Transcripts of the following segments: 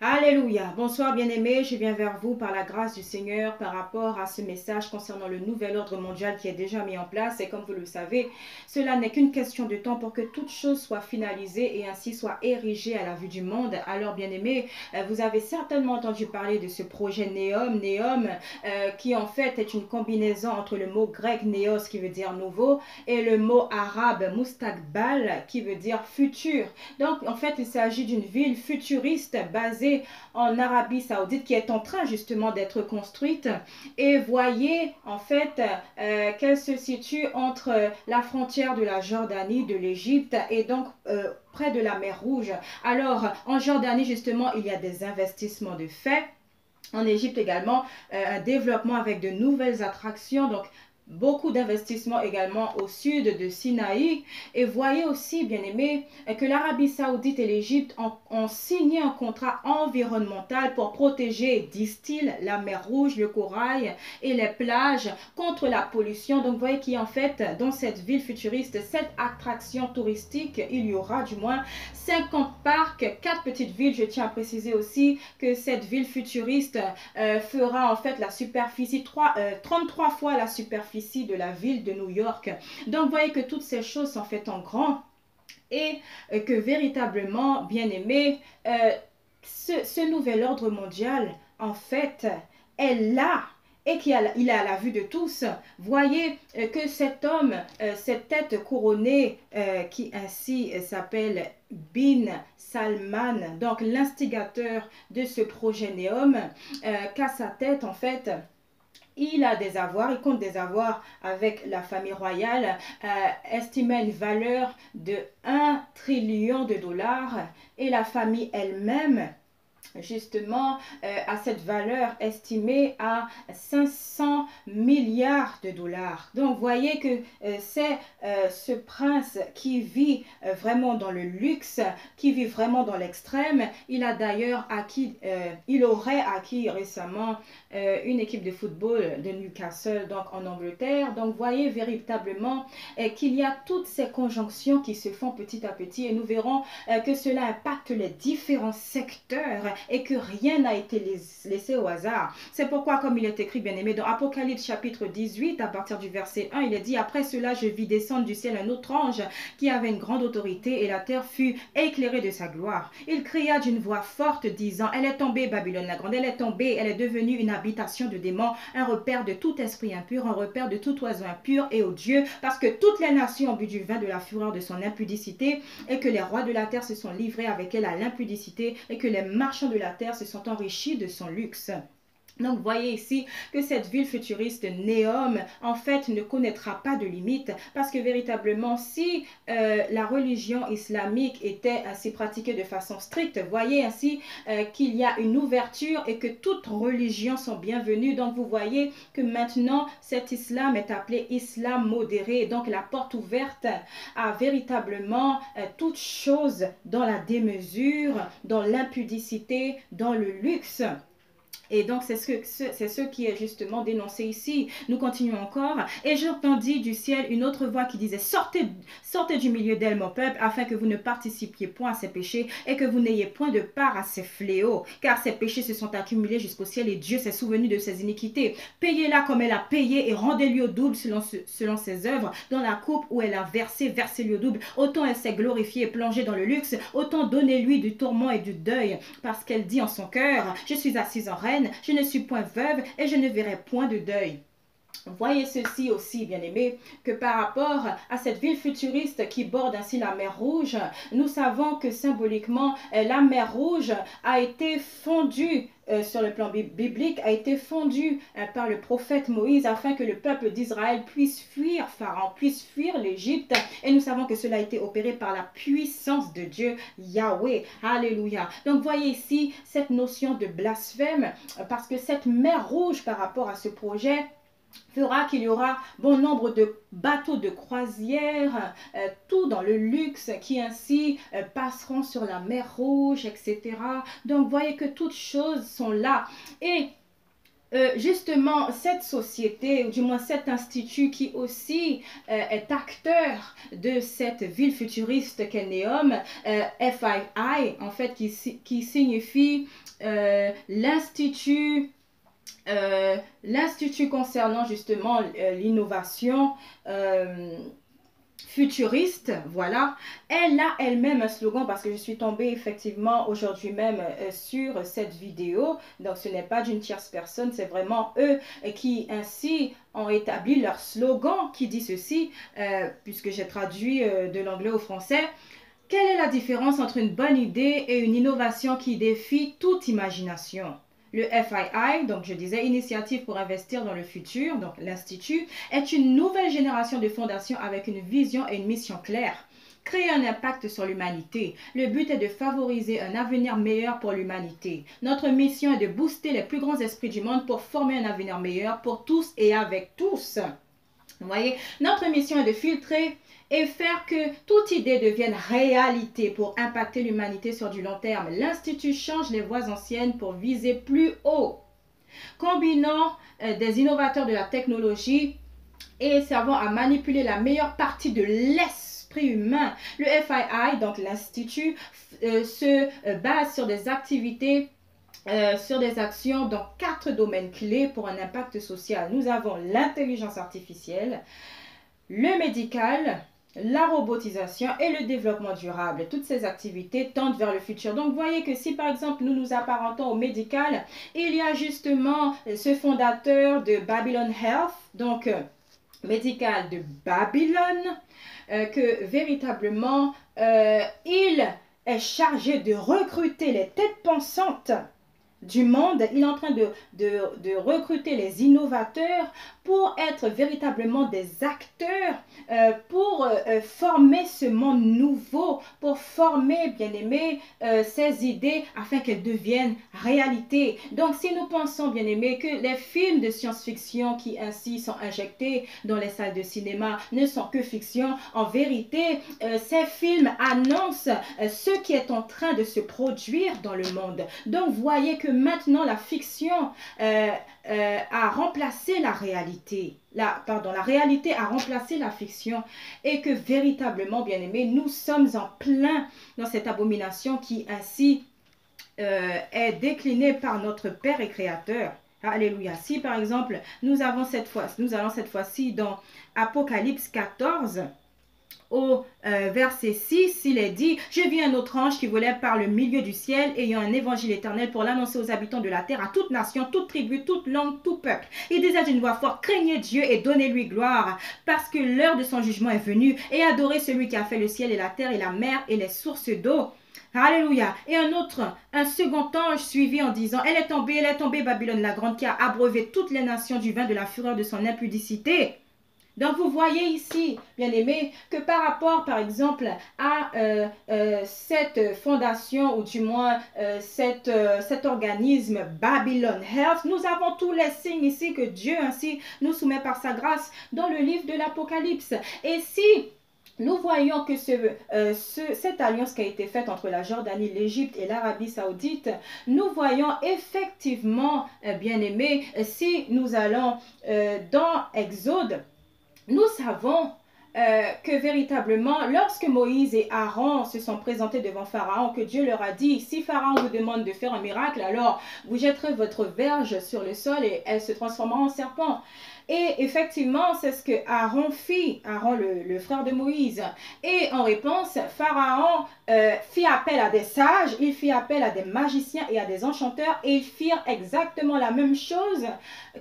Alléluia. Bonsoir bien-aimés, je viens vers vous par la grâce du Seigneur par rapport à ce message concernant le nouvel ordre mondial qui est déjà mis en place. Et comme vous le savez, cela n'est qu'une question de temps pour que toute chose soit finalisée et ainsi soit érigée à la vue du monde. Alors bien-aimés, vous avez certainement entendu parler de ce projet Néom. Néom qui en fait est une combinaison entre le mot grec néos qui veut dire nouveau et le mot arabe mustakbal qui veut dire futur. Donc en fait il s'agit d'une ville futuriste basée en Arabie Saoudite qui est en train justement d'être construite. Et voyez en fait qu'elle se situe entre la frontière de la Jordanie, de l'Égypte et donc près de la mer Rouge. Alors en Jordanie justement il y a des investissements de fait. En Égypte également, un développement avec de nouvelles attractions. Donc, beaucoup d'investissements également au sud de Sinaï. Et voyez aussi, bien aimé, que l'Arabie Saoudite et l'Égypte ont signé un contrat environnemental pour protéger, disent-ils, la mer Rouge, le corail et les plages contre la pollution. Donc, vous voyez qu'il y a en fait dans cette ville futuriste, cette attraction touristique, il y aura du moins 50 parcs, 4 petites villes. Je tiens à préciser aussi que cette ville futuriste fera en fait la superficie 33 fois la superficie de la ville de New York. Donc, vous voyez que toutes ces choses sont faites en grand et que véritablement, bien aimé, ce nouvel ordre mondial, en fait, est là et il est à la vue de tous. Voyez que cet homme, cette tête couronnée, qui ainsi s'appelle Bin Salman, donc l'instigateur de ce projet Néom, qu'à sa tête, en fait, il a des avoirs, il compte des avoirs avec la famille royale, estimé à une valeur de 1 trillion de dollars. Et la famille elle-même, justement, à cette valeur estimée à 500 milliards de dollars. Donc, voyez que c'est ce prince qui vit vraiment dans le luxe, qui vit vraiment dans l'extrême. Il a d'ailleurs acquis, il aurait acquis récemment une équipe de football de Newcastle, donc en Angleterre. Donc, voyez véritablement qu'il y a toutes ces conjonctions qui se font petit à petit et nous verrons que cela impacte les différents secteurs et que rien n'a été laissé au hasard. C'est pourquoi, comme il est écrit, bien aimé, dans Apocalypse chapitre 18, à partir du verset 1, il est dit: après cela, je vis descendre du ciel un autre ange qui avait une grande autorité et la terre fut éclairée de sa gloire. Il cria d'une voix forte, disant: elle est tombée, Babylone la grande, elle est tombée, elle est devenue une habitation de démons, un repère de tout esprit impur, un repère de tout oiseau impur et odieux, parce que toutes les nations ont bu du vin de la fureur de son impudicité, et que les rois de la terre se sont livrés avec elle à l'impudicité, et que les marchands de la terre se sont enrichis de son luxe. Donc, voyez ici que cette ville futuriste Néom, en fait, ne connaîtra pas de limite parce que véritablement, si la religion islamique était ainsi pratiquée de façon stricte, voyez ainsi qu'il y a une ouverture et que toutes religions sont bienvenues. Donc, vous voyez que maintenant, cet islam est appelé islam modéré. Donc, la porte ouverte à véritablement toutes choses dans la démesure, dans l'impudicité, dans le luxe. Et donc, c'est ce qui est justement dénoncé ici. Nous continuons encore. Et j'entendis du ciel une autre voix qui disait: sortez du milieu d'elle, mon peuple, afin que vous ne participiez point à ses péchés et que vous n'ayez point de part à ses fléaux. Car ses péchés se sont accumulés jusqu'au ciel et Dieu s'est souvenu de ses iniquités. Payez-la comme elle a payé et rendez-lui au double selon ses œuvres. Dans la coupe où elle a versé, versez-lui au double. Autant elle s'est glorifiée et plongée dans le luxe, autant donnez-lui du tourment et du deuil. Parce qu'elle dit en son cœur: je suis assise en reine, je ne suis point veuve et je ne verrai point de deuil. Voyez ceci aussi, bien aimé, que par rapport à cette ville futuriste qui borde ainsi la mer Rouge, nous savons que symboliquement, la mer Rouge a été fondue sur le plan biblique, a été fondue par le prophète Moïse afin que le peuple d'Israël puisse fuir Pharaon, puisse fuir l'Égypte. Et nous savons que cela a été opéré par la puissance de Dieu, Yahweh. Alléluia. Donc voyez ici cette notion de blasphème, parce que cette mer Rouge par rapport à ce projet fera qu'il y aura bon nombre de bateaux de croisière, tout dans le luxe, qui ainsi passeront sur la mer Rouge, etc. Donc, voyez que toutes choses sont là. Et justement cette société, ou du moins cet institut qui aussi est acteur de cette ville futuriste qu'est Neom, FII, en fait, qui signifie l'institut concernant justement l'innovation futuriste, voilà. Elle a elle-même un slogan parce que je suis tombée effectivement aujourd'hui même sur cette vidéo. Donc ce n'est pas d'une tierce personne, c'est vraiment eux qui ainsi ont établi leur slogan qui dit ceci, puisque j'ai traduit de l'anglais au français. Quelle est la différence entre une bonne idée et une innovation qui défie toute imagination? Le FII, donc je disais Initiative pour investir dans le futur, donc l'Institut, est une nouvelle génération de fondations avec une vision et une mission claires. Créer un impact sur l'humanité. Le but est de favoriser un avenir meilleur pour l'humanité. Notre mission est de booster les plus grands esprits du monde pour former un avenir meilleur pour tous et avec tous. Vous voyez, notre mission est de filtrer et faire que toute idée devienne réalité pour impacter l'humanité sur du long terme. L'Institut change les voies anciennes pour viser plus haut. Combinant des innovateurs de la technologie et servant à manipuler la meilleure partie de l'esprit humain. Le FII, donc l'Institut, se base sur des activités sur des actions dans 4 domaines clés pour un impact social. Nous avons l'intelligence artificielle, le médical, la robotisation et le développement durable. Toutes ces activités tendent vers le futur. Donc, vous voyez que si, par exemple, nous nous apparentons au médical, il y a justement ce fondateur de Babylon Health, donc médical de Babylone, que véritablement, il est chargé de recruter les têtes pensantes du monde. Il est en train de recruter les innovateurs pour être véritablement des acteurs, pour former ce monde nouveau, pour former, bien aimé, ces idées afin qu'elles deviennent réalité. Donc, si nous pensons, bien aimé, que les films de science-fiction qui ainsi sont injectés dans les salles de cinéma ne sont que fiction, en vérité, ces films annoncent ce qui est en train de se produire dans le monde. Donc, voyez que maintenant, la fiction a remplacé la réalité. La réalité a remplacé la fiction et que véritablement, bien aimé, nous sommes en plein dans cette abomination qui ainsi est déclinée par notre Père et Créateur. Alléluia. Si par exemple, nous allons cette fois-ci dans Apocalypse 14, au verset 6, il est dit « Je vis un autre ange qui volait par le milieu du ciel, ayant un évangile éternel pour l'annoncer aux habitants de la terre, à toute nation, toute tribu, toute langue, tout peuple. Il disait d'une voix forte, craignez Dieu et donnez-lui gloire, parce que l'heure de son jugement est venue, et adorez celui qui a fait le ciel et la terre et la mer et les sources d'eau. » Alléluia. Et un second ange suivi en disant, elle est tombée, Babylone la grande, qui a abreuvé toutes les nations du vin de la fureur de son impudicité. Donc, vous voyez ici, bien aimé, que par rapport, par exemple, à cette fondation, ou du moins cet organisme Babylon Health, nous avons tous les signes ici que Dieu ainsi nous soumet par sa grâce dans le livre de l'Apocalypse. Et si nous voyons que cette alliance qui a été faite entre la Jordanie, l'Égypte et l'Arabie Saoudite, nous voyons effectivement, bien aimé, si nous allons dans Exode, nous savons que véritablement, lorsque Moïse et Aaron se sont présentés devant Pharaon, que Dieu leur a dit, si Pharaon vous demande de faire un miracle, alors vous jetterez votre verge sur le sol et elle se transformera en serpent. Et effectivement, c'est ce que Aaron fit, Aaron le frère de Moïse. Et en réponse, Pharaon fit appel à des sages, il fit appel à des magiciens et à des enchanteurs, et ils firent exactement la même chose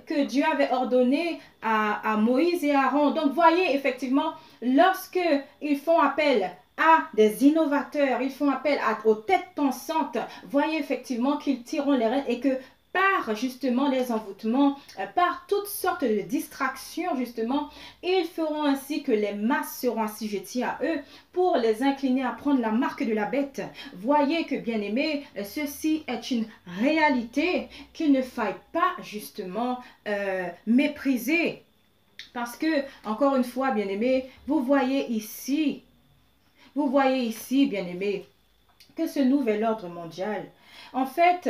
que Dieu avait ordonné à Moïse et Aaron. Donc, voyez, effectivement, lorsque ils font appel à des innovateurs, ils font appel aux têtes pensantes, voyez effectivement qu'ils tireront les rênes et que par justement les envoûtements, par toutes sortes de distractions justement, ils feront ainsi que les masses seront assujetties à eux pour les incliner à prendre la marque de la bête. Voyez que bien aimé, ceci est une réalité qu'il ne faille pas justement mépriser. Parce que, encore une fois, bien aimé, vous voyez ici, bien aimé, que ce nouvel ordre mondial, en fait,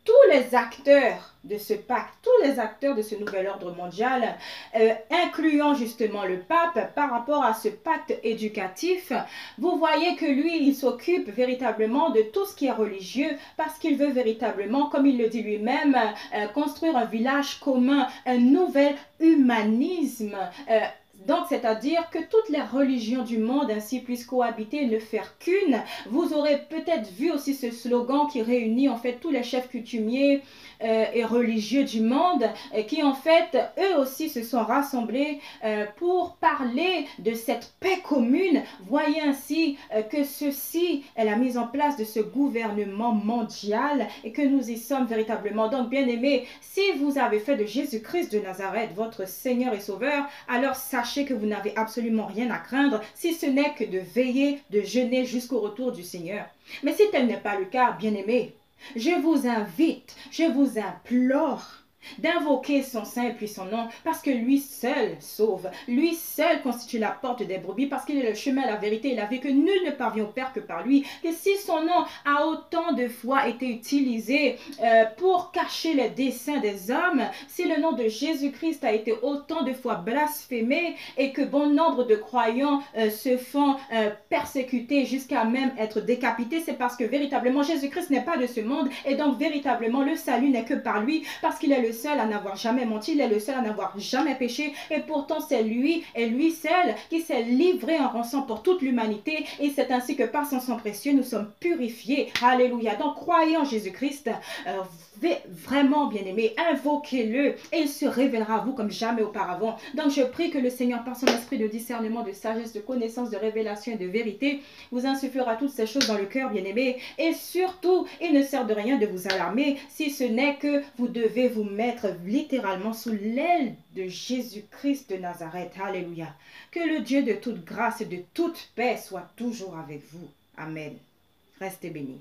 tous les acteurs de ce pacte, tous les acteurs de ce nouvel ordre mondial, incluant justement le pape par rapport à ce pacte éducatif, vous voyez que lui, il s'occupe véritablement de tout ce qui est religieux parce qu'il veut véritablement, comme il le dit lui-même, construire un village commun, un nouvel humanisme. Donc, c'est-à-dire que toutes les religions du monde ainsi puissent cohabiter et ne faire qu'une. Vous aurez peut-être vu aussi ce slogan qui réunit en fait tous les chefs coutumiers et religieux du monde qui en fait eux aussi se sont rassemblés pour parler de cette paix commune. Voyez ainsi que ceci est la mise en place de ce gouvernement mondial et que nous y sommes véritablement. Donc, bien aimés, si vous avez fait de Jésus-Christ de Nazareth votre Seigneur et Sauveur, alors sachez que vous n'avez absolument rien à craindre si ce n'est que de veiller, de jeûner jusqu'au retour du Seigneur. Mais si tel n'est pas le cas, bien aimés, je vous invite, je vous implore d'invoquer son saint et puissant nom parce que lui seul sauve, lui seul constitue la porte des brebis parce qu'il est le chemin, la vérité et la vie, que nul ne parvient au Père que par lui. Et si son nom a autant de fois été utilisé pour cacher les desseins des hommes, si le nom de Jésus-Christ a été autant de fois blasphémé et que bon nombre de croyants se font persécuter jusqu'à même être décapités, c'est parce que véritablement Jésus-Christ n'est pas de ce monde et donc véritablement le salut n'est que par lui parce qu'il est le seul à n'avoir jamais menti, il est le seul à n'avoir jamais péché et pourtant c'est lui et lui seul qui s'est livré en rançon pour toute l'humanité et c'est ainsi que par son sang précieux nous sommes purifiés. Alléluia. Donc croyez en Jésus-Christ, vraiment bien aimé, invoquez-le et il se révélera à vous comme jamais auparavant. Donc je prie que le Seigneur par son esprit de discernement, de sagesse, de connaissance, de révélation et de vérité vous insufflera toutes ces choses dans le cœur bien aimé et surtout il ne sert de rien de vous alarmer si ce n'est que vous devez vous mettre littéralement sous l'aile de Jésus-Christ de Nazareth. Alléluia. Que le Dieu de toute grâce et de toute paix soit toujours avec vous. Amen. Restez bénis.